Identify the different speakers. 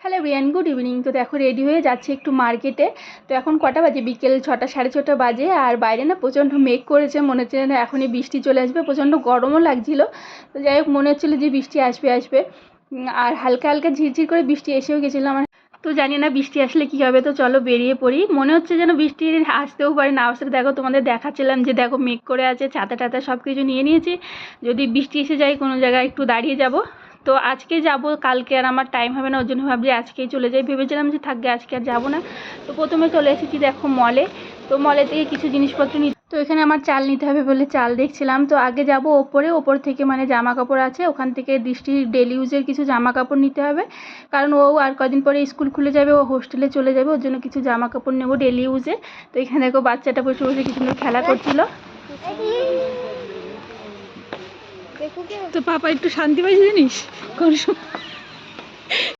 Speaker 1: Hello everyone, good evening. তো দেখো ready হয়ে যাচ্ছে একটু মার্কেটে। তো এখন কটা বাজে? বিকেল 6টা, সাড়ে 6টা বাজে। আর বাইরে না প্রচণ্ড মেঘ করেছে, মনে হচ্ছে যেন এখনই বৃষ্টি চলে আসবে। প্রচণ্ড গরমও লাগছিল। তো যাই হোক, মনে হচ্ছিলো যে বৃষ্টি আসবে। আর হালকা হালকা ঝিরঝির করে বৃষ্টি এসেও গেছিলো আমার। তো জানি না বৃষ্টি আসলে কী হবে। তো চলো বেরিয়ে পড়ি। মনে হচ্ছে যেন বৃষ্টি আসতেও পারে, না আসলে। দেখো তোমাদের দেখাচ্ছিলাম যে দেখো মেঘ করে আছে, ছাতা টাতা সব কিছু নিয়ে নিয়েছি। যদি বৃষ্টি এসে যায় কোনো জায়গায় একটু দাঁড়িয়ে যাব। তো আজকে যাব, কালকে আর আমার টাইম হবে না, ওর জন্য ভাবছি আজকেই চলে যাই। ভেবেছিলাম যে থাকবে, আজকে আর যাবো না। তো প্রথমে চলে এসেছি দেখো মলে। তো মলে থেকে কিছু জিনিসপত্র তো এখানে আমার চাল নিতে হবে বলে চাল দেখছিলাম। তো আগে যাব ওপর থেকে মানে জামা কাপড় আছে, ওখান থেকে দৃষ্টির ডেলি ইউজের কিছু জামা কাপড় নিতে হবে। কারণ ও আর কদিন পরে স্কুল খুলে যাবে, ও হোস্টেলে চলে যাবে, ওর জন্য কিছু জামা কাপড় নেবো ডেলি ইউজে। তো এখানে দেখো বাচ্চাটা বসে বসে কিছু খেলা করছিল। তো পাপা একটু শান্তি পাইছে জানিস।